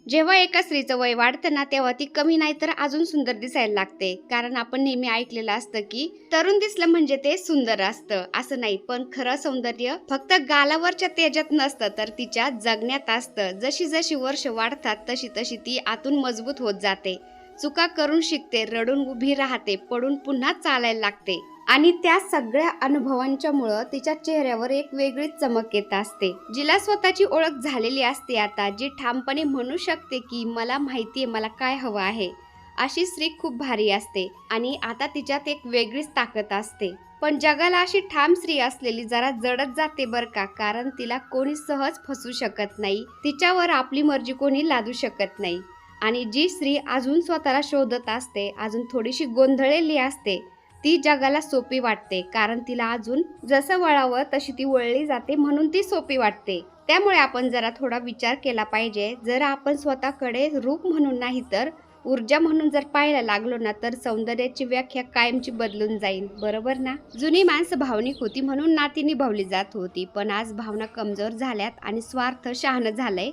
जेव्हा एका स्त्रीचं वय वाढतं ना तेव्हा ती कमी नाही तर अजून सुंदर दिसायला लागते. कारण आपण नेहमी ऐकलेलं असतं की तरुण दिसलं म्हणजे ते सुंदर असतं. असं नाही, पण खरं सौंदर्य फक्त गालावरच्या तेजात नसतं तर तिच्या जगण्यात असतं. जशी जशी वर्ष वाढतात तशी तशी ती आतून मजबूत होत जाते. चुका करून शिकते, रडून उभी राहते, पडून पुन्हा चालायला लागते. आणि त्या सगळ्या अनुभवांच्या मुळे तिच्या चेहऱ्यावर एक वेगळीच चमक येत असते. जिला स्वतःची ओळख झालेली असते आता, जी ठामपणे म्हणू शकते की मला माहितीये मला काय हवं आहे. अशी स्त्री खूप भारी असते आणि आता तिच्यात एक वेगळीच ताकद असते. पण जगाला अशी ठाम स्त्री असलेली जरा जडत जाते बर का, कारण तिला कोणी सहज फसू शकत नाही. तिच्यावर आपली मर्जी कोणी लादू शकत नाही. आणि जी स्त्री अजून स्वतःला शोधत असते, अजून थोडीशी गोंधळलेली असते, ती जगाला सोपी वाटते. कारण तिला अजून जसं वळावं तशी ती वळली जाते, म्हणून ती सोपी वाटते. त्यामुळे आपण जरा थोडा विचार केला पाहिजे. जर आपण स्वतःकडे रूप म्हणून नाही तर ऊर्जा म्हणून जर पाहायला लागलो ना तर सौंदर्याची व्याख्या कायमची बदलून जाईल. बरोबर ना? जुनी माणसं भावनिक होती म्हणून नाती निभावली जात होती, पण आज भावना कमजोर झाल्यात आणि स्वार्थ शहाणं झालंय.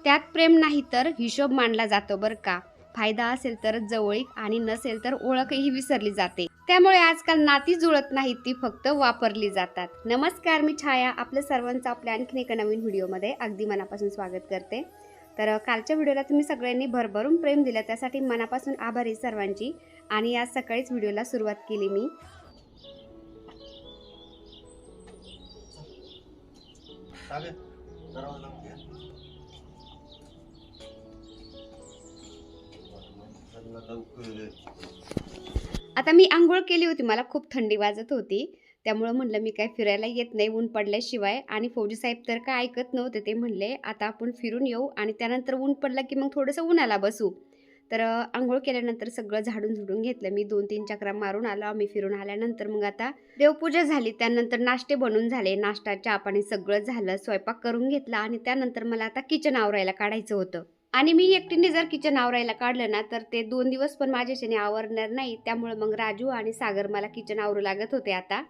त्यात प्रेम नाही तर हिशोब मांडला जातो बरं का. फायदा असेल तर जवळीक आणि नसेल तर ओळखही विसरली जाते. त्यामुळे आजकाल नाती जुळत नाहीत, ती फक्त वापरली जातात. नमस्कार, मी छाया. आपल्या सर्वांचं आपल्या आणखीन एका नवीन व्हिडिओमध्ये अगदी मनापासून स्वागत करते. तर कालच्या व्हिडिओला तुम्ही सगळ्यांनी भरभरून प्रेम दिलं, त्यासाठी मनापासून आभारी सर्वांची. आणि आज सकाळीच व्हिडिओला सुरुवात केली मी. आता मी आंघोळ केली होती, मला खूप थंडी वाजत होती. त्यामुळे म्हणलं मी काय फिरायला येत नाही ऊन पडल्याशिवाय. आणि फौजी साहेब तर काय ऐकत नव्हते. ते म्हणले आता आपण फिरून येऊ आणि त्यानंतर ऊन पडलं की मग थोडंसं उन्हाला बसू. तर आंघोळ केल्यानंतर सगळं झाडून झुडून घेतलं मी. 2-3 चक्रा मारून आलो आम्ही फिरून आल्यानंतर. मग आता देवपूजा झाली, त्यानंतर नाश्ते बनवून झाले, नाश्ता चहा पाणी सगळं झालं, स्वयंपाक करून घेतला. आणि त्यानंतर मला आता किचन आवरायला काढायचं होतं. आणि मी एकटीने जर किचन आवरायला काढलं ना तर ते 2 दिवस पण माझ्याच्याने आवरणार नाही. त्यामुळे मग राजू आणि सागर मला किचन आवरू लागत होते. आता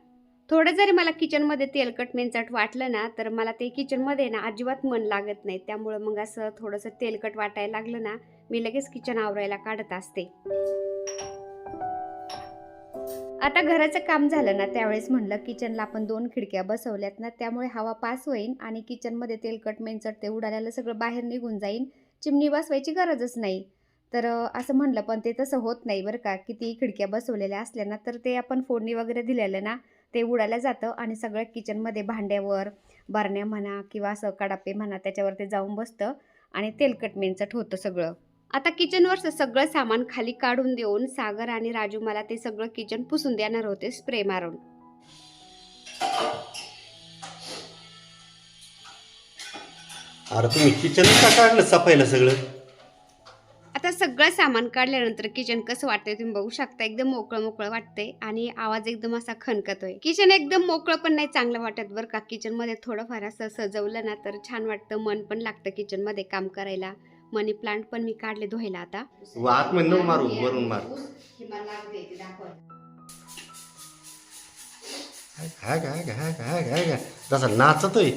थोडं जरी मला किचनमध्ये तेलकट मेंचट वाटलं ना तर मला ते किचनमध्ये ना अजिबात मन लागत नाही. त्यामुळे मग असं थोडंसं तेलकट वाटायला लागलं ना मी लगेच किचन आवरायला काढत असते. आता घराचं काम झालं ना त्यावेळेस म्हणलं किचनला आपण 2 खिडक्या बसवल्यात ना, त्यामुळे हवा पास होईल आणि किचनमध्ये तेलकट मेंचट ते उडालेलं सगळं बाहेर निघून जाईल. चिमणी बसवायची गरजच नाही. तर असं म्हणलं, पण ते तसं होत नाही बरं का. किती खिडक्या बसवलेल्या असल्या ना तर ते आपण फोडणी वगैरे दिलेलं ना ते उडायला जातं आणि सगळं किचनमध्ये भांड्यावर, बरण्या म्हणा किंवा असं कडापे म्हणा त्याच्यावर ते जाऊन बसतं आणि तेलकट मेंचट होतं सगळं. आता किचनवरचं सगळं सामान खाली काढून देऊन सागर आणि राजू मला ते सगळं किचन पुसून देणार होते स्प्रे मारून. अरे तुम्ही किचन का काढलं सफाईला सगळं? आता सगळं सामान काढल्यानंतर किचन कसं वाटतंय तुम्ही बघू शकता. एकदम मोकळं मोकळं वाटतंय आणि आवाज एकदम असा खणकतोय. किचन एकदम मोकळं पण नाही चांगलं वाटत बरं का. किचन मध्ये थोडंफार असं सजवलं ना तर छान वाटतं, मन पण लागतं किचन मध्ये काम करायला. मनी प्लांट पण मी काढले धुवायला आता. आतमध्ये नको मारू, वरून मार. काय काय काय काय काय काय तसा नाचतोय.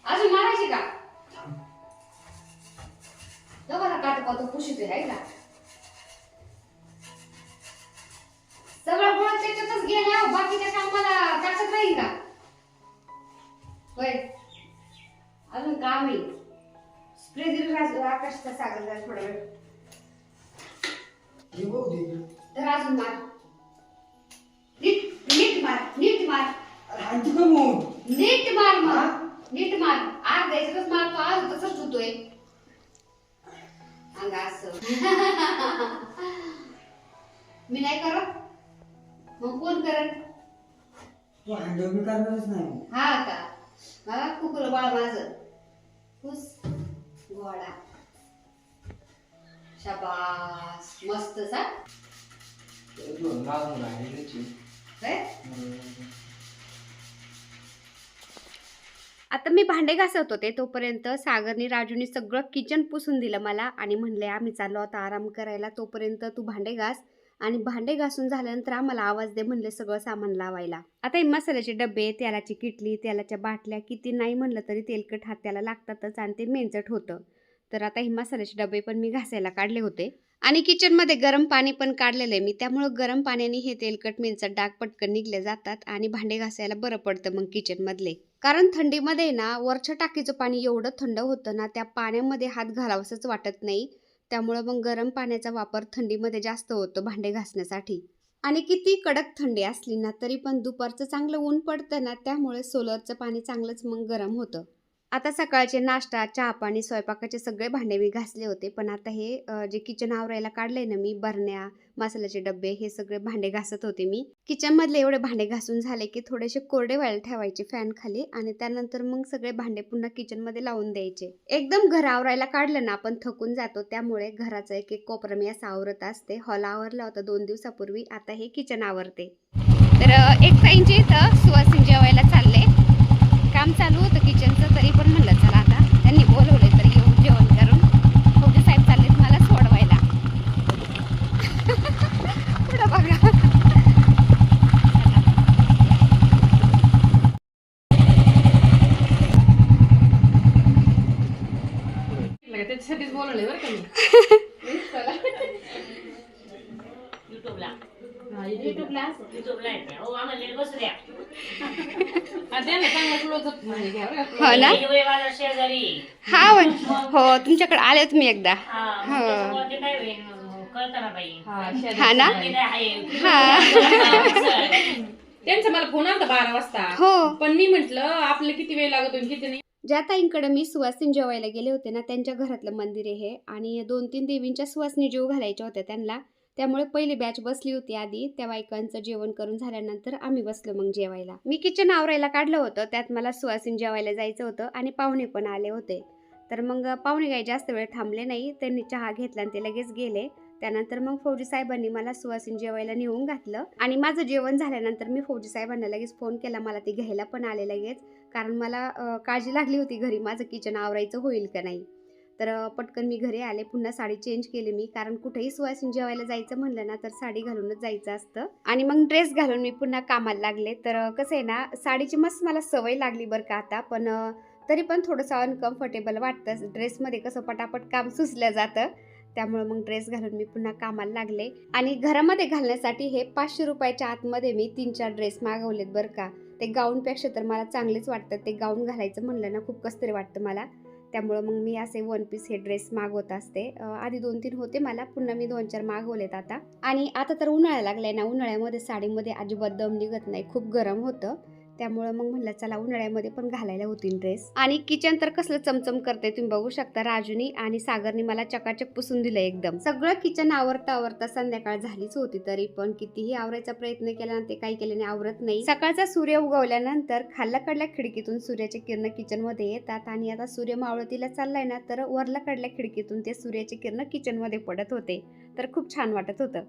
अजून मारायची का? दोघांना काट पुशीतोय आहे का? सगळं गोळ त्याच्यातच गेल्या, बाकीच्या कामाला टाकत नाही का? होय, अजून काम आहे. स्प्रे दिली आकाशचा सागर थोडा वेळ तर अजून मार. नीट नीट मार, नीट मार, नीट मार, मग नीट मार. आग द्यायचं मारतो, आज तसंच होतोय अंगा असं. मी नाही करत मग कोण करत? हा का? मला कुकुल बाळ माझं खुश गोडा. शाबास, मस्त सा. आता मी भांडे घासत होते तोपर्यंत सागरनी राजूनी सगळं किचन पुसून दिलं मला आणि म्हणले आम्ही चाललो आता आराम करायला, तोपर्यंत तू भांडे घास आणि भांडे घासून झाल्यानंतर आम्हाला आवाज दे म्हणले सगळं सामान लावायला. आता हे मसाल्याचे डबे, तेलाची किटली, तेलाच्या बाटल्या किती नाही म्हणलं तरी तेलकट हात त्याला लागतातच आणि ते मेंचट होतं. तर आता हे मसाल्याचे डबे पण मी घासायला काढले होते आणि किचनमध्ये गरम पाणी पण काढलेलं आहे मी, त्यामुळं गरम पाण्याने हे तेलकट मेंचट डाग पटकन निघले जातात आणि भांडे घासायला बरं पडतं मग किचनमधले. कारण थंडीमध्ये ना वरच्या टाकीचं पाणी एवढं थंड होतं ना, त्या पाण्यामध्ये हात घालावंसंच वाटत नाही. त्यामुळं मग गरम पाण्याचा वापर थंडीमध्ये जास्त होतो भांडे घासण्यासाठी. आणि किती कडक थंडी असली ना तरी पण दुपारचं चांगलं ऊन पडतं ना, त्यामुळे सोलरचं पाणी चांगलंच मग गरम होतं. आता सकाळचे नाश्ता, चहा पाणी, स्वयंपाकाचे सगळे भांडे मी घासले होते, पण आता हे जे किचन आवरायला काढलंय ना मी, बरण्या, मसाल्याचे डब्बे हे सगळे भांडे घासत होते मी. किचनमधले एवढे भांडे घासून झाले की थोडेसे कोरडे व्हायला ठेवायचे फॅन खाली आणि त्यानंतर मग सगळे भांडे पुन्हा किचनमध्ये लावून द्यायचे. एकदम घर आवरायला काढलं ना आपण थकून जातो, त्यामुळे घराचा एक एक कोपरा मी असं आवरत असते. हॉल आवरला होता 2 दिवसापूर्वी, आता हे किचन आवरते. तर एक ताईंच्या इथं सुवासिनी जेवायला चालले. काम चालू होतं किचनचं, तरी पण म्हणलं चला आता त्यांनी बोलवले तर येऊ जेवण करून. फौजी साहेब चाललेत मला सोडवायला. पुढं बघा. त्याच्यासाठीच बोलवले बरं का मी. हो ना, हा हो तुमच्याकडे आले तुम्ही एकदा. हो हा ना, हा त्यांचा मला फोन आला 12 वाजता. हो. पण मी म्हंटल आपलं किती वेळ लागतो किती नाही. ज्या ताईंकडे मी सुवासिनी जेवायला गेले होते ना, त्यांच्या घरातलं मंदिर आहे हे आणि 2-3 देवींच्या सुवासिनी जेवू घालायच्या होत्या त्यांना, त्यामुळे पहिली बॅच बसली होती आधी. त्या बायकांचं जेवण करून झाल्यानंतर आम्ही बसलो मग जेवायला. मी किचन आवरायला काढलं होतं, त्यात मला सुवासिनी जेवायला जायचं होतं आणि पाहुणे पण आले होते. तर मग पाहुणे काही जास्त वेळ थांबले नाही, त्यांनी चहा घेतला आणि ते लगेच गेले. त्यानंतर मग फौजी साहेबांनी मला सुवासिनी जेवायला नेऊन घातलं आणि माझं जेवण झाल्यानंतर मी फौजी साहेबांना लगेच फोन केला, मला ते घ्यायला पण आले लगेच, कारण मला काळजी लागली होती घरी माझं किचन आवरायचं होईल का नाही. तर पटकन मी घरी आले, पुन्हा साडी चेंज केली मी, कारण कुठेही सुवासिनी जेवायला जायचं म्हणलं ना तर साडी घालूनच जायचं असतं. आणि मग ड्रेस घालून मी पुन्हा कामाला लागले. तर कसं आहे ना, साडीची मस्त मला सवय लागली बरं का आता, पण तरी पण थोडंसं अनकम्फर्टेबल वाटतं. ड्रेसमध्ये कसं पटापट काम सुचलं जातं, त्यामुळे मग ड्रेस घालून मी पुन्हा कामाला लागले. आणि घरामध्ये घालण्यासाठी हे 500 रुपयाच्या आतमध्ये मी 3-4 ड्रेस मागवलेत बरं का. ते गाऊनपेक्षा तर मला चांगलेच वाटतं. ते गाऊन घालायचं म्हणलं ना खूप कसं तरी वाटतं मला, त्यामुळं मग मी असे 1 पीस हे ड्रेस मागवत असते. आधी 2-3 होते मला, पुन्हा मी 2-4 मागवलेत आता. आणि आता तर उन्हाळा लागलाय ना, उन्हाळ्यामध्ये साडीमध्ये अजिबात दम निघत नाही, खूप गरम होतं. त्यामुळं मग म्हणलं चला उन्हाळ्यामध्ये पण घालायला होतील ड्रेस. आणि किचन तर कसलं चमचम करते तुम्ही बघू शकता. राजूनी आणि सागरनी मला चकाचक पुसून दिलं एकदम. सगळं किचन आवरता आवरता संध्याकाळ झालीच होती, तरी पण कितीही आवरायचा प्रयत्न केला ना ते काही केल्याने आवरत नाही. सकाळचा सूर्य उगवल्यानंतर खाल्ल्याकडल्या खिडकीतून सूर्याचे किरण किचन मध्ये येतात आणि आता सूर्य मावळतीला चाललाय ना, तर वरला कडल्या खिडकीतून ते सूर्याचे किरण किचन मध्ये पडत होते, तर खूप छान वाटत होतं.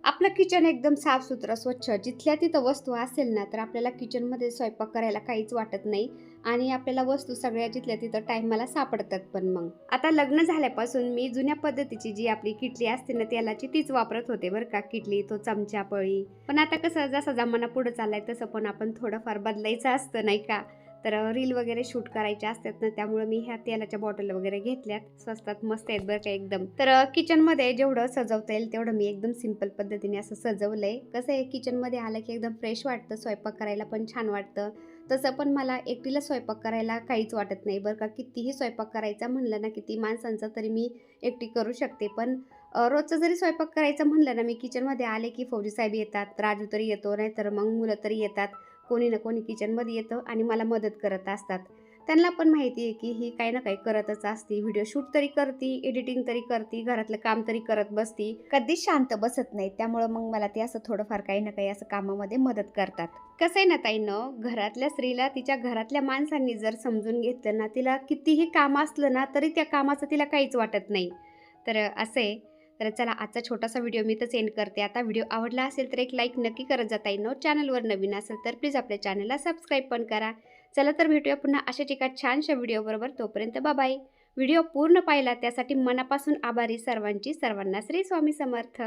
आपलं किचन एकदम साफसुथरं स्वच्छ जिथल्या तिथं वस्तू असेल ना, तर आपल्याला किचनमध्ये स्वयंपाक करायला काहीच वाटत नाही आणि आपल्याला वस्तू सगळ्या जिथल्या तिथं टाईमाला सापडतात. पण मग आता लग्न झाल्यापासून मी जुन्या पद्धतीची जी आपली किटली असते ना तेलाची तीच वापरत होते बरं का. किटली, तो चमचा, पळी. पण आता कसं जसा जमाना पुढे चाललाय तसं पण आपण थोडंफार बदलायचं असतं नाही का. तर रील वगैरे शूट करायचे असतात ना, त्यामुळे मी ह्या तेलाच्या बॉटल वगैरे घेतल्यात, स्वस्तात मस्त आहेत बरं का एकदम. तर किचनमध्ये जेवढं सजवता येईल तेवढं मी एकदम सिंपल पद्धतीने असं सजवलंय. कसं आहे, किचनमध्ये आलं की एकदम फ्रेश वाटतं, स्वयंपाक करायला पण छान वाटतं. तसं पण मला एकटीला स्वयंपाक करायला काहीच वाटत नाही बरं का. कितीही स्वयंपाक करायचा म्हणलं ना, किती माणसांचा तरी मी एकटी करू शकते. पण रोजचं जरी स्वयंपाक करायचं म्हणलं ना, मी किचनमध्ये आले की फौजी साहेब येतात, राजू तरी येतो, नाही तर मग मुलं तरी येतात, कोणी ना कोणी किचनमध्ये येतं आणि मला मदत करत असतात. त्यांना पण माहिती आहे की ही काही ना काही करतच असती, व्हिडिओ शूट तरी करती, एडिटिंग तरी करती, घरातलं काम तरी करत बसती, कधीच शांत बसत नाही. त्यामुळं मग मला ते असं थोडंफार काही ना काही असं कामामध्ये मदत करतात. कसं आहे ना ताईनं, घरातल्या स्त्रीला तिच्या घरातल्या माणसांनी जर समजून घेतलं ना, तिला कितीही काम असलं ना तरी त्या कामाचं तिला काहीच वाटत नाही. तर असं आहे. तर चला, आजचा छोटासा व्हिडिओ मी तर सेंड करते. आता व्हिडिओ आवडला असेल तर एक लाईक नक्की करत जा ताईंनो. चॅनलवर नवीन असेल तर प्लीज आपल्या चॅनलला सबस्क्राईब पण करा. चला तर भेटूया पुन्हा अशाच एका छानशा व्हिडिओबरोबर. तोपर्यंत बाय. व्हिडिओ पूर्ण पाहिला त्यासाठी मनापासून आभारी सर्वांची. सर्वांना श्री स्वामी समर्थ.